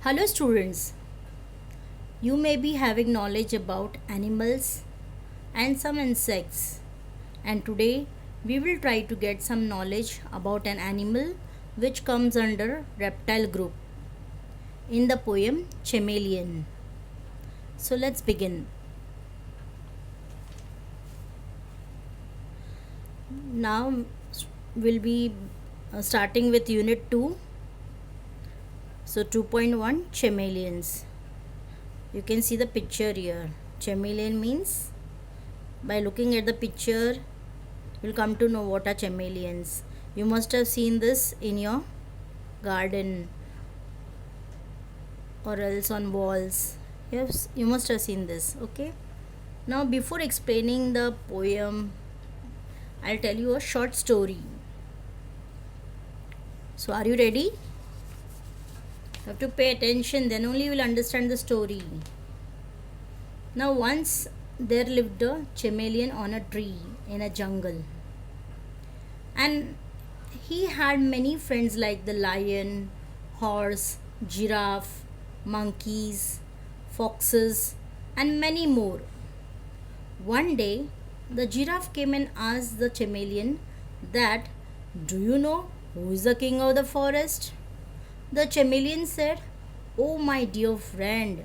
Hello, students. You may be having knowledge about animals and some insects, and today we will try to get some knowledge about an animal which comes under reptile group in the poem Chameleon. So let's begin. Now we'll be starting with unit 2. So 2.1 chameleons. You can see the picture here. Chameleon means, by looking at the picture you'll come to know what are chameleons. You must have seen this in your garden or else on walls. Yes, you must have seen this. Okay, now before explaining the poem, I'll tell you a short story. So are you ready? You have to pay attention, then only you will understand the story. Now once there lived a chameleon on a tree in a jungle, and he had many friends like the lion, horse, giraffe, monkeys, foxes, and many more. One day, the giraffe came and asked the chameleon that, "Do you know who is the king of the forest?" The chameleon said, "Oh, my dear friend,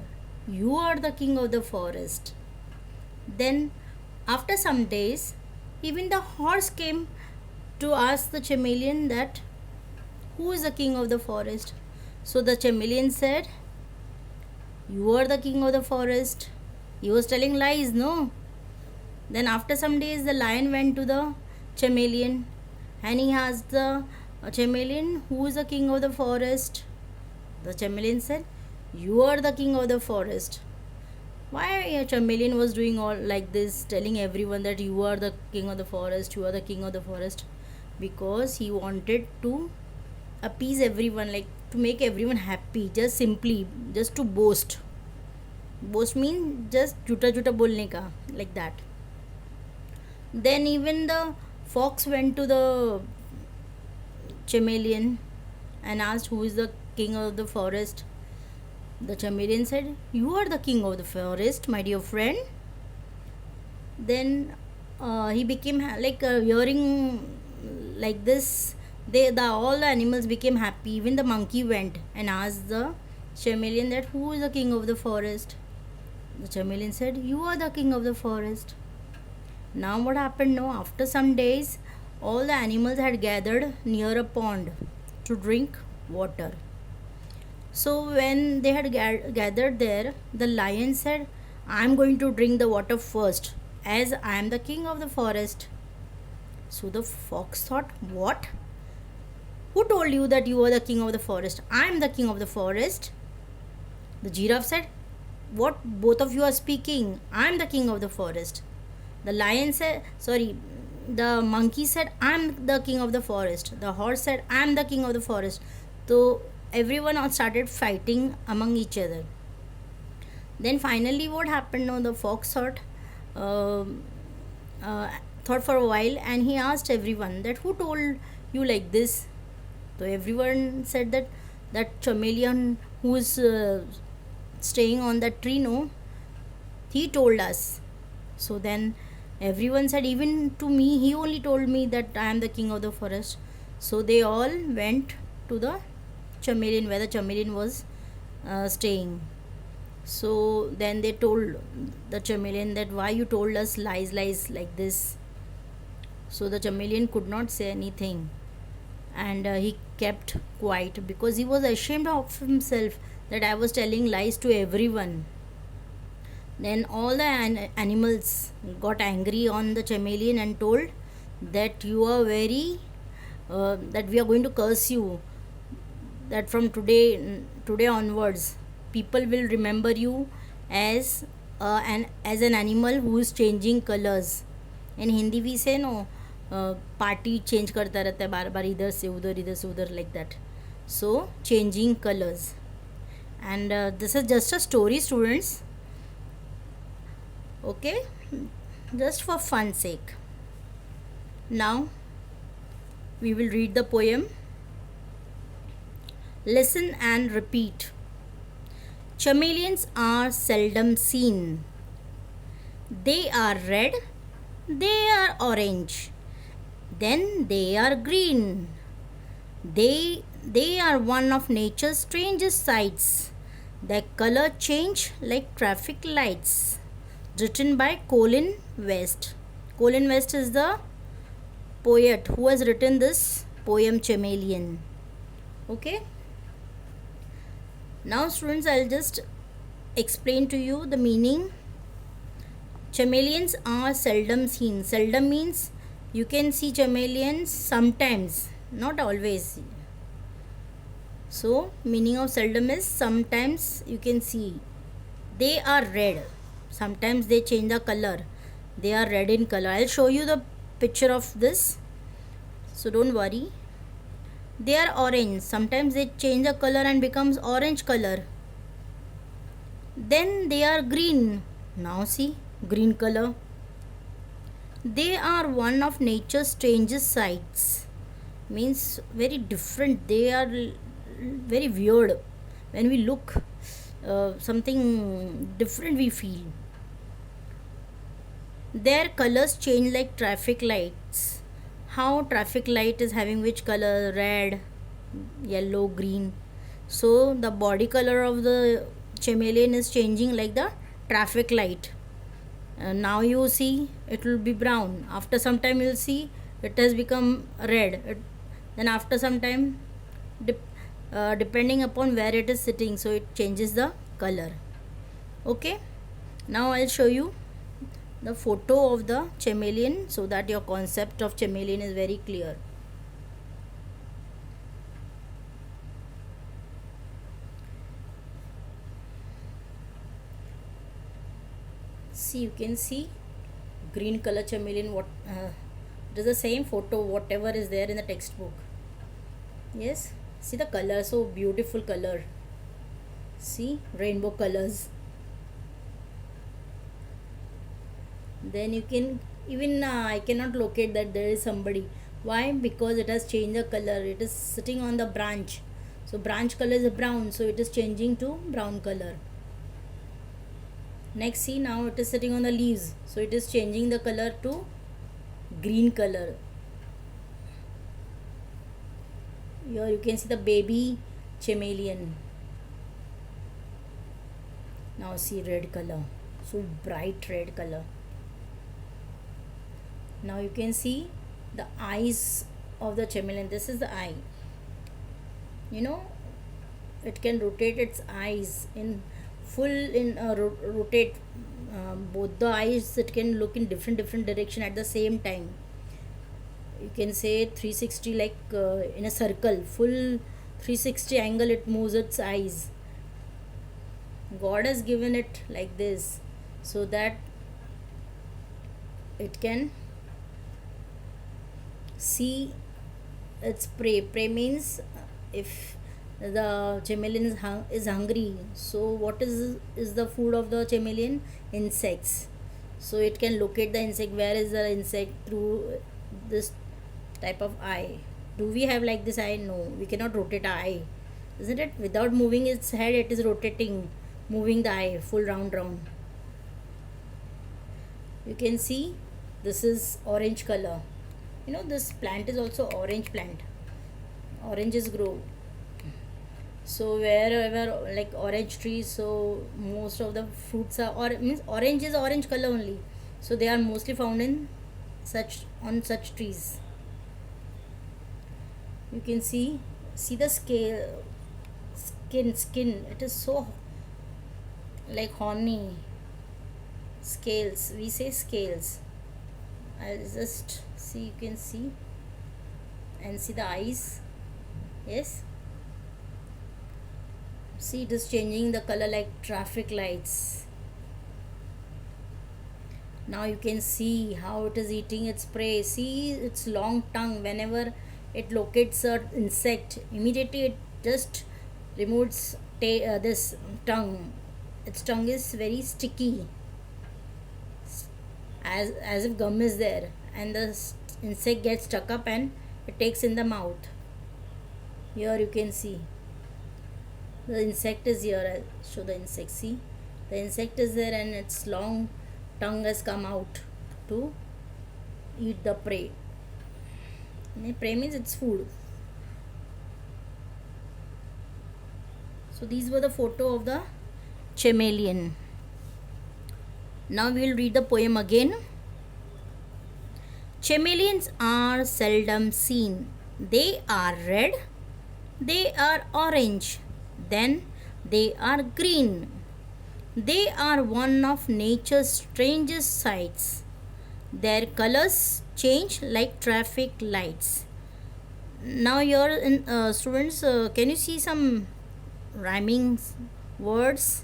you are the king of the forest." Then, after some days, even the horse came to ask the chameleon that, "Who is the king of the forest?" So the chameleon said, "You are the king of the forest." He was telling lies, no? Then after some days, the lion went to the chameleon and he asked the chameleon, "Who is the king of the forest?" The chameleon said, "You are the king of the forest." Why a chameleon was doing all like this, telling everyone that you are the king of the forest, you are the king of the forest? Because he wanted to appease everyone, like to make everyone happy, just simply, just to boast. Boast means just juta juta bolne ka, like that. Then even the fox went to the chameleon and asked who is the king of the forest. The chameleon said, "You are the king of the forest, my dear friend." Then he became like hearing like this. All the animals became happy. Even the monkey went and asked the chameleon that, "Who is the king of the forest?" The chameleon said, "You are the king of the forest." Now what happened? Now after some days, all the animals had gathered near a pond to drink water. So when they had gathered there, the lion said, "I am going to drink the water first, as I am the king of the forest." So the fox thought, "What? Who told you that you are the king of the forest? I am the king of the forest." The giraffe said, "What both of you are speaking? I am the king of the forest." The lion said, sorry, the monkey said, "I am the king of the forest." The horse said, "I am the king of the forest." So everyone started fighting among each other. Then finally what happened? Now the fox uh, uh, thought for a while, and he asked everyone that, "Who told you like this?" So everyone said that chameleon who is staying on that tree, no, he told us. So then everyone said, "Even to me, he only told me that I am the king of the forest." So they all went to the chameleon, where the chameleon was staying. So then they told the chameleon that, "Why you told us lies like this?" So the chameleon could not say anything, and he kept quiet because he was ashamed of himself that I was telling lies to everyone. Then all the animals got angry on the chameleon and told that, "You are very that we are going to curse you, that from today onwards people will remember you as an animal who is changing colors." In Hindi we say, no, party change करता रहता है बार बार, इधर से उधर, like that. So changing colors. And this is just a story, students. Okay, just for fun sake. Now we will read the poem. Listen and repeat. Chameleons are seldom seen. They are red, they are orange, then they are green. They are one of nature's strangest sights. Their color change like traffic lights. Written by Colin West. Colin West is the poet who has written this poem Chameleon. Okay. Now students, I'll just explain to you the meaning. Chameleons are seldom seen. Seldom means you can see chameleons sometimes, not always. So meaning of seldom is sometimes you can see. They are red. Sometimes they change the color. They are red in color. I'll show you the picture of this. So don't worry. They are orange. Sometimes they change the color and becomes orange color. Then they are green. Now see, green color. They are one of nature's strangest sights. Means very different. They are very weird. When we look, something different we feel. Their colors change like traffic lights. How traffic light is having which color? Red, yellow, green. So the body color of the chameleon is changing like the traffic light. Now you see it will be brown. After some time you'll see it has become red. Then after some time, depending upon where it is sitting, so it changes the color. Okay. Now I'll show you the photo of the chameleon so that your concept of chameleon is very clear. See, you can see green color chameleon. What it is the same photo whatever is there in the textbook. Yes, see the color, so beautiful color. See, rainbow colors. Then you can even I cannot locate that there is somebody. Why? Because it has changed the color. It is sitting on the branch, so branch color is brown, so it is changing to brown color. Next, see, now it is sitting on the leaves, so it is changing the color to green color. Here you can see the baby chameleon. Now see red color, so bright red color. Now you can see the eyes of the chameleon. This is the eye. You know, it can rotate its eyes in full in rotate both the eyes. It can look in different direction at the same time. You can say 360, like in a circle, full 360 angle it moves its eyes. God has given it like this so that it can see its prey. Prey means if the chameleon is hungry, so what is the food of the chameleon? Insects. So it can locate the insect. Where is the insect? Through this type of eye. Do we have like this eye? No, we cannot rotate our eye, isn't it? Without moving its head, it is rotating, moving the eye full round. You can see this is orange color. You know, this plant is also orange plant. Oranges grow. So wherever like orange trees, so most of the fruits are, or means orange is orange color only. So they are mostly found in such trees. You can see the scale, skin. It is so like horny. Scales. We say scales. I'll just see. You can see and see the eyes. Yes. See, it is changing the color like traffic lights. Now you can see how it is eating its prey. See its long tongue. Whenever it locates an insect, immediately it just removes this tongue. Its tongue is very sticky, as if gum is there, and the insect gets stuck up and it takes in the mouth. Here you can see The insect is here. I'll show the insect. See, the insect is there and its long tongue has come out to eat the prey. And prey means it's food. So these were the photo of the chameleon. Now we will read the poem again. Chameleons are seldom seen. They are red, they are orange, then they are green. They are one of nature's strangest sights. Their colors change like traffic lights. Now, here, students, can you see some rhyming words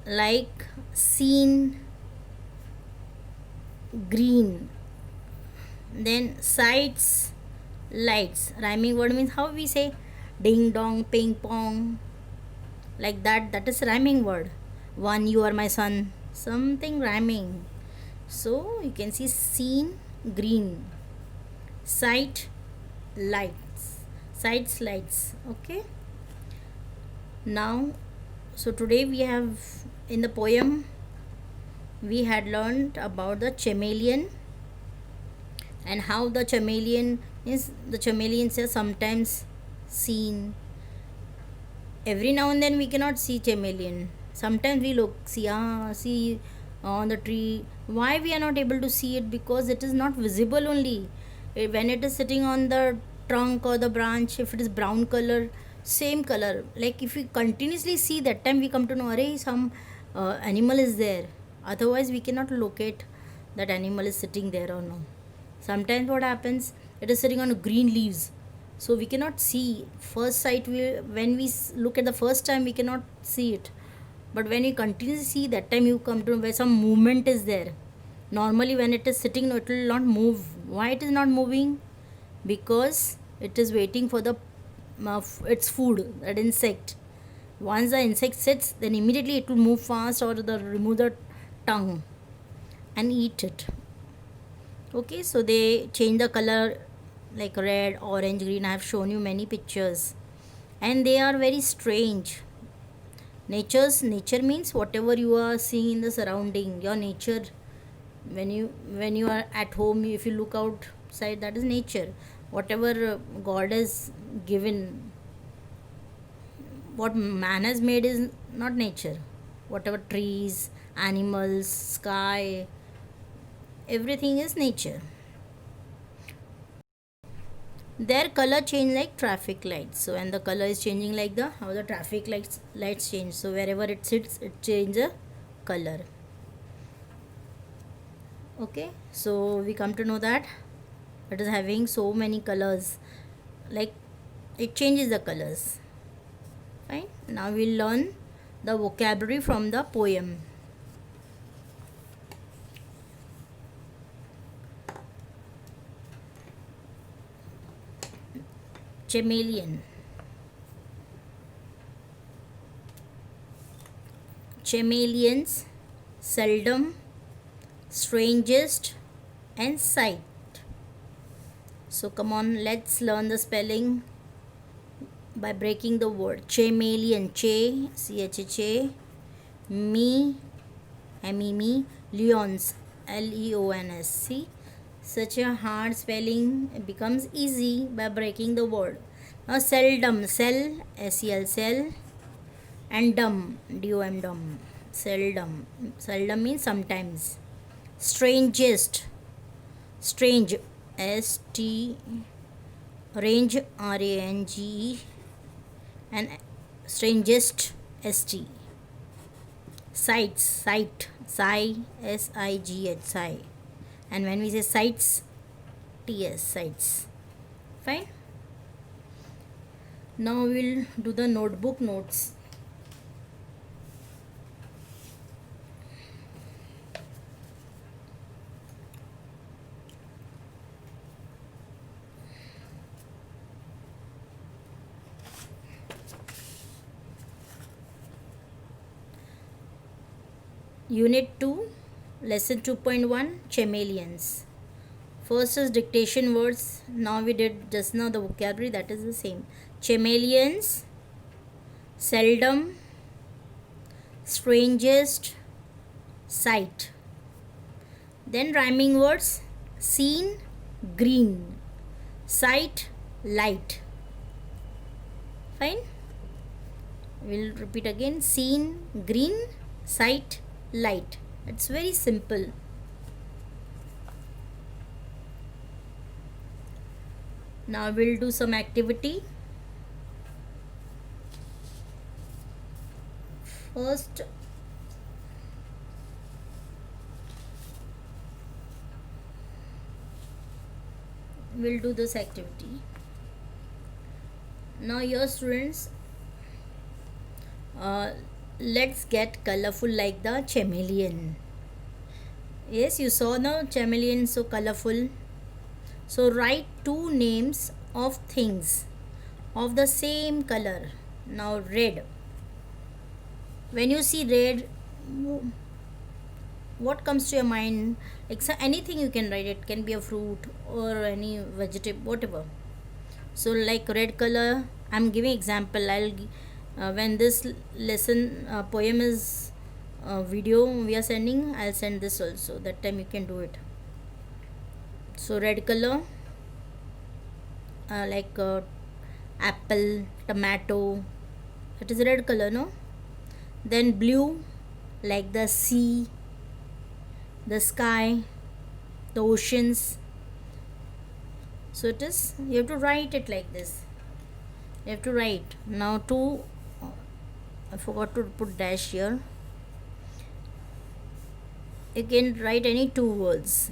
like seen, green, then sights, lights? Rhyming word means how we say ding dong, ping pong, like that. That is rhyming word. One, you are my son, something rhyming. So you can see seen, green, sight, lights, sights, lights. Okay. Now, so today we have, in the poem we had learned about the chameleon and how the chameleons are sometimes seen. Every now and then we cannot see chameleon. Sometimes we see on the tree. Why we are not able to see it? Because it is not visible only. When it is sitting on the trunk or the branch, if it is brown color, same color. Like if we continuously see, that time we come to know, array, some animal is there. Otherwise we cannot locate that animal is sitting there or no. Sometimes what happens, it is sitting on green leaves, so we cannot see. First sight, when we look at the first time, we cannot see it, but when you continuously see, that time you come to know where some movement is there. Normally when it is sitting, no, it will not move. Why it is not moving? Because it is waiting for the its food, that insect. Once the insect sits, then immediately it will move fast or remove the tongue and eat it. Okay, so they change the color like red, orange, green. I have shown you many pictures, and they are very strange. Nature means whatever you are seeing in the surrounding, your nature. When you are at home, if you look outside, that is nature. Whatever God has given, what man has made is not nature. Whatever trees, animals, sky, everything is nature. Their color change like traffic lights. So when the color is changing like how the traffic lights change. So wherever it sits, it changes color. Okay, so we come to know that it is having so many colors, like it changes the colors. Fine. Now we'll learn the vocabulary from the poem. Chameleon. Chameleons, seldom, strangest, and sight. So come on, let's learn the spelling by breaking the word. Chameleon, che, che, me, me, leons, leons. See, such a hard spelling becomes easy by breaking the word. Now seldom, sel, sel, and dumb, dum, seldom. Seldom means sometimes. Strangest, strange, st, range, range, and strangest, st. Sights, sight, sigh, sigh. And when we say sights, ts, sights. Fine. Now we'll do the notebook notes. Unit 2, Lesson 2.1, Chameleons. First is dictation words. Now we did just now the vocabulary, that is the same. Chameleons, seldom, strangest, sight. Then rhyming words: seen, green, sight, light. Fine. We'll repeat again: seen, green, sight, light. It's very simple. Now we'll do some activity. First, we'll do this activity. Now your students, let's get colorful like the chameleon. Yes, you saw the chameleon, so colorful. So write two names of things of the same color. Now red. When you see red, what comes to your mind? Like, so anything you can write. It can be a fruit or any vegetable, whatever. So like red color, I'm giving example. When this lesson poem is video we are sending, I'll send this also. That time you can do it. So red color, like apple, tomato, it is red color, no? Then blue, like the sea, the sky, the oceans. So it is, you have to write it like this. You have to write. Now two, I forgot to put dash here. You can write any two words,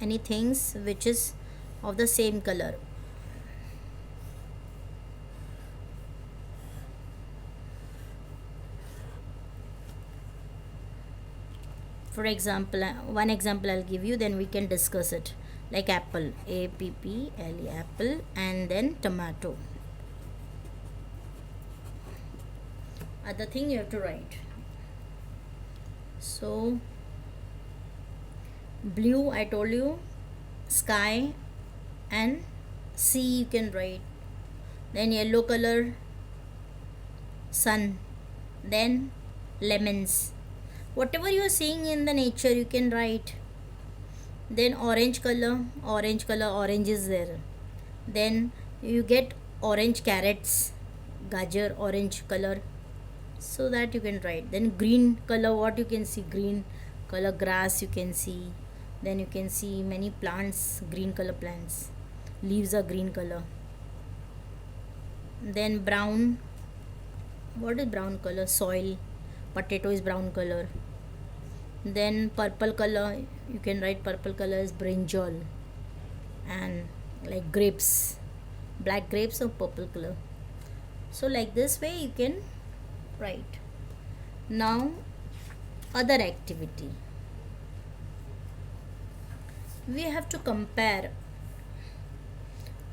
any things which is of the same color. For example, one example I'll give you, then we can discuss it. Like apple, A-P-P-L-E, apple, and then tomato. Other thing you have to write. So blue, I told you, sky and sea you can write. Then yellow color, sun. Then lemons. Whatever you are seeing in the nature you can write. Then orange color, orange is there. Then you get orange carrots, gajar, orange color, so that you can write. Then green color, what you can see, green color grass you can see. Then you can see many plants, green color plants, leaves are green color. Then brown, what is brown color? Soil, potato is brown color. Then purple color, you can write purple color is brinjal, and like grapes, black grapes of purple color. So like this way you can write. Now other activity, we have to compare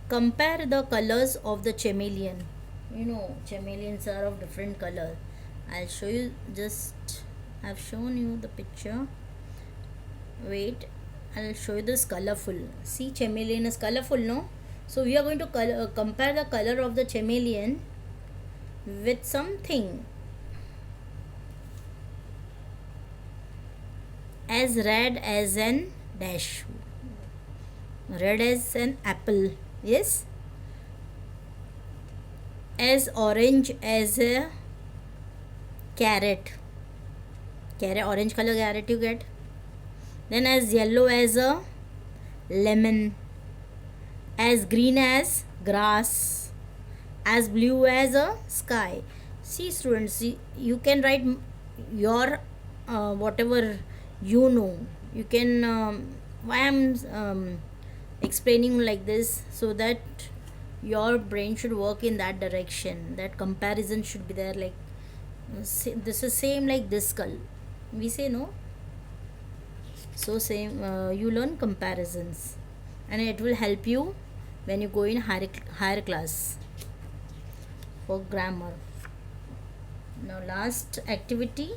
the colors of the chameleon. You know, chameleons are of different color. I'll show you, just I've shown you the picture. Wait, I'll show you this colorful. See, chameleon is colorful, no? So we are going to compare the color of the chameleon with something as red as an dash, red as an apple, yes, as orange as a carrot, orange color carrot you get. Then as yellow as a lemon, as green as grass, as blue as a sky. See students, you can write your whatever you know. You can why I'm explaining like this, so that your brain should work in that direction, that comparison should be there. Like this is same like this skull, we say, no? So same, you learn comparisons, and it will help you when you go in higher class for grammar. Now last activity,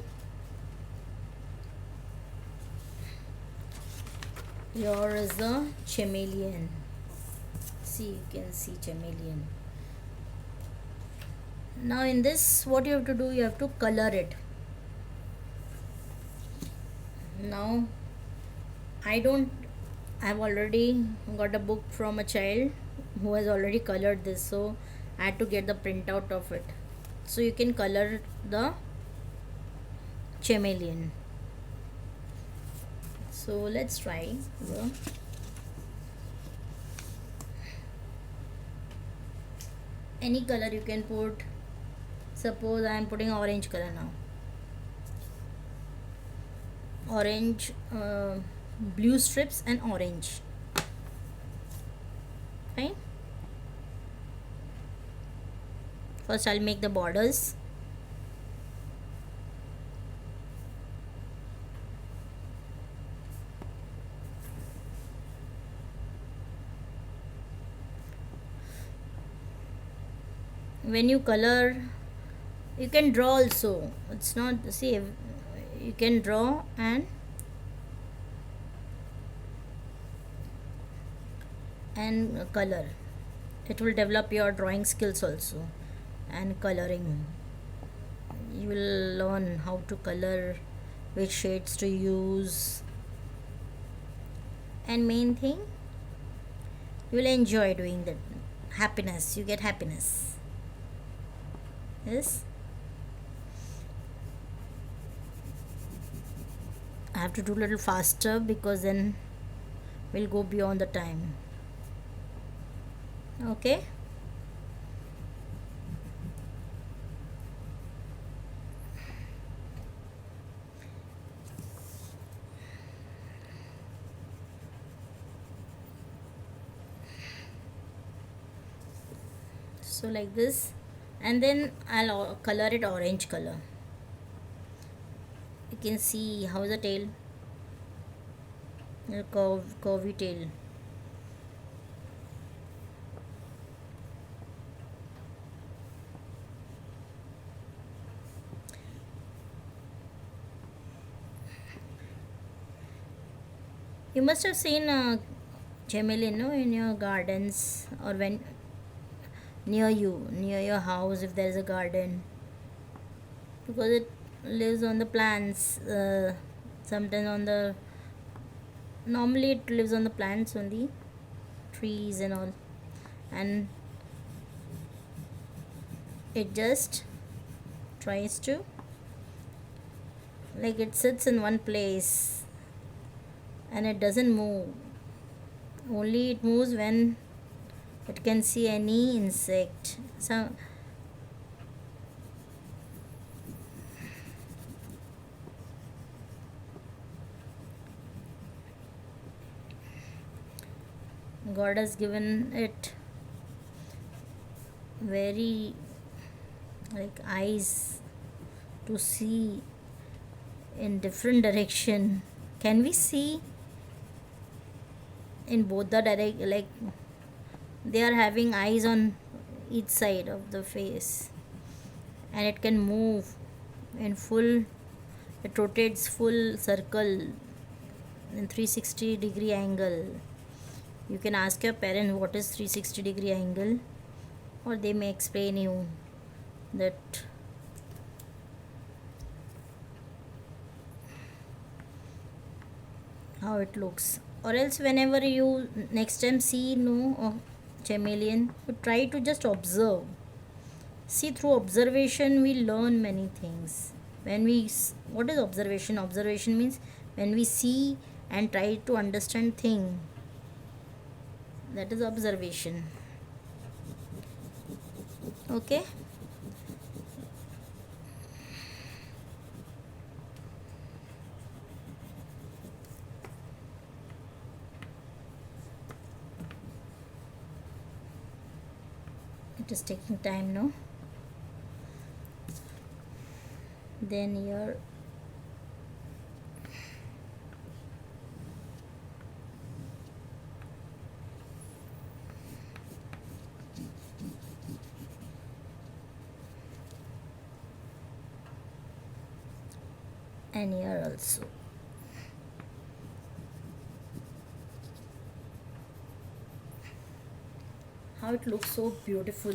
here is the chameleon. See, you can see chameleon. Now in this, what you have to do, you have to color it. Now I don't, I've already got a book from a child who has already colored this, so I had to get the printout of it. So you can color the chameleon. So let's try. Any color you can put. Suppose I am putting orange color now. Orange, blue strips and orange. Fine. First I'll make the borders. When you color, you can draw also. It's not, see, you can draw and color. It will develop your drawing skills also, and coloring. You will learn how to color, which shades to use, and main thing, you will enjoy doing that. Happiness, you get happiness. Yes, I have to do a little faster because then we'll go beyond the time. Okay. So like this, and then I'll color it orange color. You can see how the tail, the curvy tail. You must have seen chameleon, no, in your gardens, or when near you, near your house, if there is a garden, because it lives on the plants. Sometimes on the, normally it lives on the plants only, trees and all, and it just tries to, like, it sits in one place and it doesn't move. Only it moves when it can see any insect. So God has given it very, like, eyes to see in different direction. Can we see in both the direct, like, they are having eyes on each side of the face, and it can move in full, it rotates full circle in 360-degree angle. You can ask your parent what is 360-degree angle, or they may explain you that how it looks. Or else whenever you next time see no chameleon, you try to just observe. See, through observation we learn many things. When we, what is observation? Observation means when we see and try to understand thing, that is observation. Okay. It is taking time, no? Then here, and here also. How it looks so beautiful.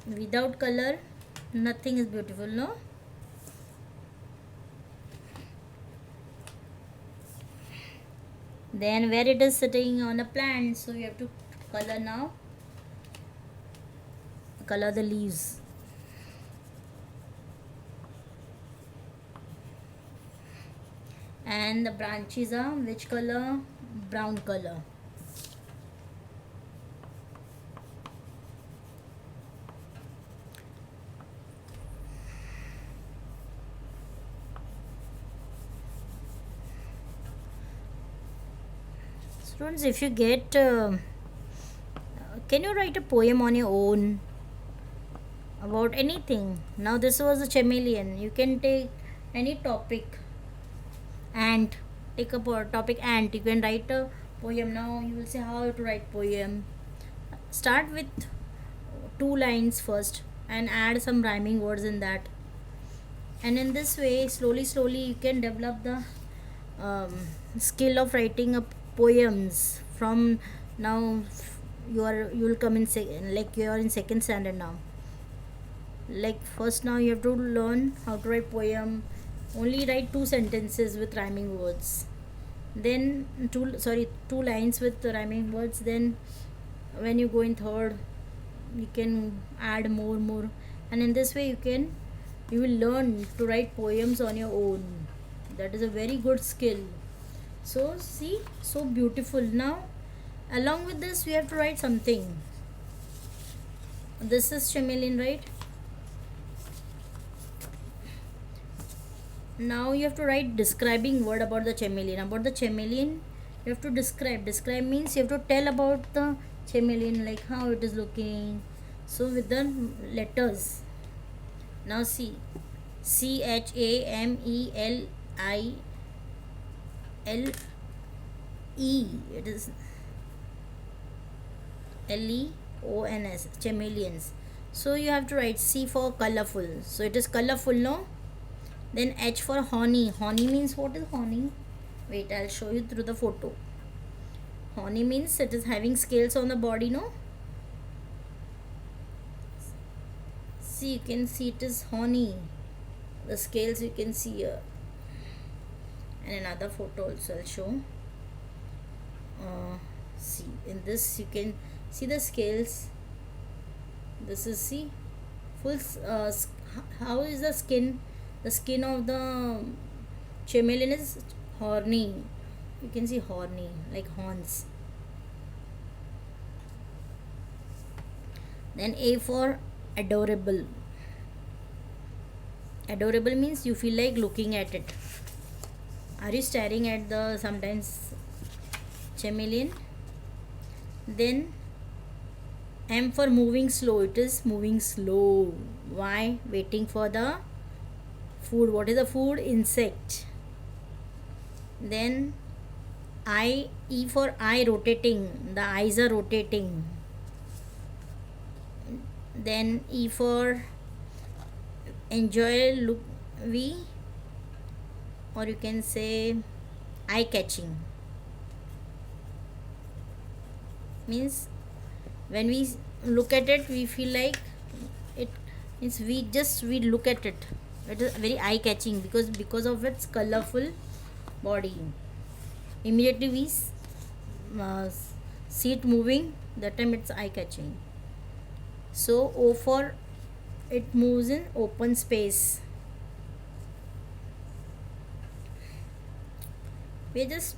Without color, nothing is beautiful, no? Then where it is sitting on a plant, so you have to color now. Color the leaves. And the branches are which color? Brown color. Students, if you get can you write a poem on your own about anything? Now this was a chameleon. You can take any topic. Ant, take a topic ant. You can write a poem. Now you will say how to write poem. Start with 2 lines first and add some rhyming words in that, and in this way slowly you can develop the um, skill of writing up poems. From now you will come in like you are in second standard now. Like first now you have to learn how to write poem. Only write 2 sentences with rhyming words, then 2 lines with rhyming words. Then when you go in third, you can add more, and in this way you will learn to write poems on your own. That is a very good skill. So see, so beautiful. Now along with this we have to write something. This is chameleon, right? Now you have to write describing word about the chameleon. About the chameleon you have to describe means you have to tell about the chameleon, like how it is looking. So with the letters, now see, CHAMELILE, it is LEONS, chameleons. So you have to write C for colorful, so it is colorful, no? Then H for horny. Horny means, what is horny? Wait, I'll show you through the photo. Horny means it is having scales on the body, no? See, you can see it is horny. The scales you can see here. And another photo also I'll show. See, in this you can see the scales. This is, see, full how is the skin? The skin of the chameleon is horny. You can see horny, like horns. Then A for adorable. Adorable means you feel like looking at it. Are you staring at the sometimes chameleon? Then M for moving slow. It is moving slow. Why? Waiting for the food. What is the food? Insect. Then E for eye, rotating. The eyes are rotating. Then E for enjoy, look, or you can say eye catching. Means when we look at it we feel like it means we look at it. It is very eye catching because of its colorful body. Immediately we see it moving, that time it's eye catching. So O for it moves in open space. We are just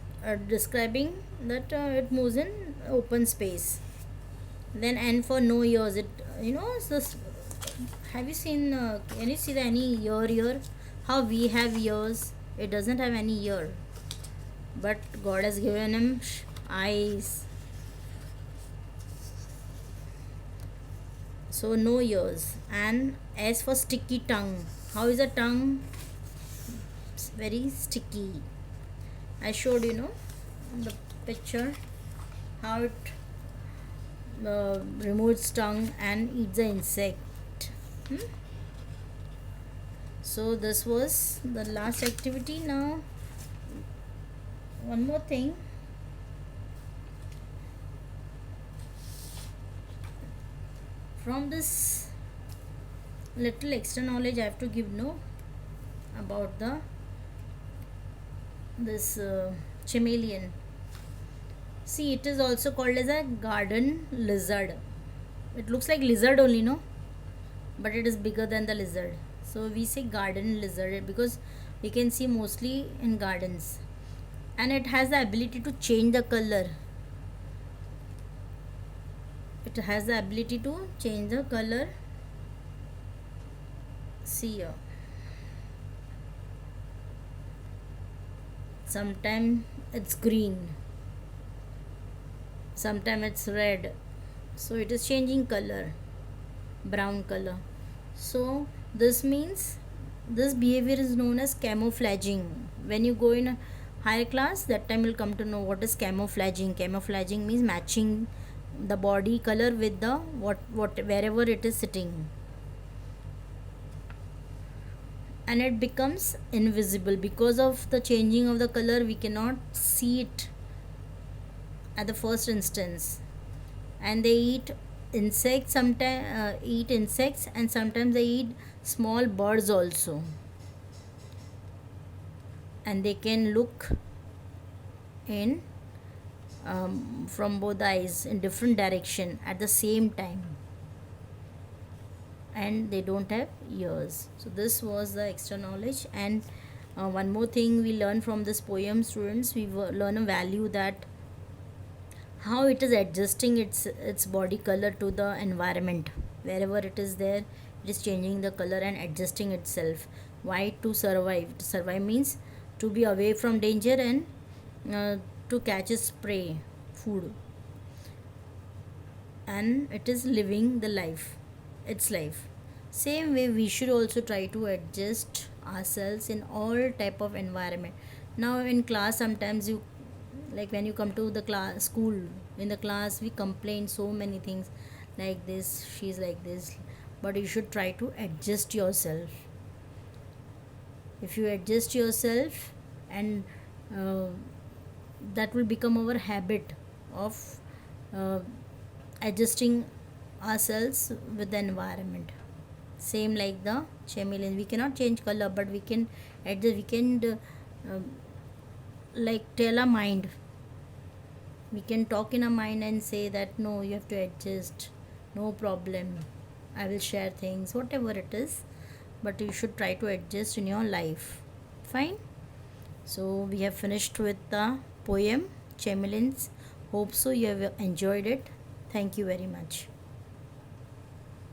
describing that it moves in open space. Then N for no ears. It, it's just, have you seen can you see any ear here? How we have ears? It doesn't have any ear, but God has given him eyes. So no ears. And S for sticky tongue. How is the tongue? It's very sticky. I showed the picture how it removes tongue and eats the insect. So this was the last activity. Now one more thing. From this little extra knowledge I have to give, no, about the this chameleon. See, it is also called as a garden lizard. It looks like lizard only, no, but it is bigger than the lizard. So we say garden lizard because we can see mostly in gardens, and it has the ability to change the color. It has the ability to change the color. See here, sometimes it's green, sometimes it's red, so it is changing color, brown color. So this means this behavior is known as camouflaging. When you go in a higher class, that time you'll come to know what is camouflaging. Camouflaging means matching the body color with the what wherever it is sitting, and it becomes invisible because of the changing of the color. We cannot see it at the first instance. And they eat insects, sometimes eat insects, and sometimes they eat small birds also. And they can look in from both eyes in different direction at the same time, and they don't have ears. So this was the extra knowledge. And one more thing we learn from this poem, students, we learn a value that how it is adjusting its body color to the environment. Wherever it is there, it is changing the color and adjusting itself. Why? To survive. To survive means to be away from danger, and to catch its prey, food. And it is living the life, its life. Same way we should also try to adjust ourselves in all type of environment. Now in class, sometimes you, like when you come to the class school, in the class we complain so many things, like this, she's like this. But you should try to adjust yourself. If you adjust yourself, and uh, that will become our habit of uh, adjusting ourselves with the environment. Same like the chameleon, we cannot change color, but we can adjust. We can like tell our mind, we can talk in our mind and say that no, you have to adjust, no problem, I will share things, whatever it is, but you should try to adjust in your life. Fine. So we have finished with the poem chameleons. Hope so you have enjoyed it. Thank you very much.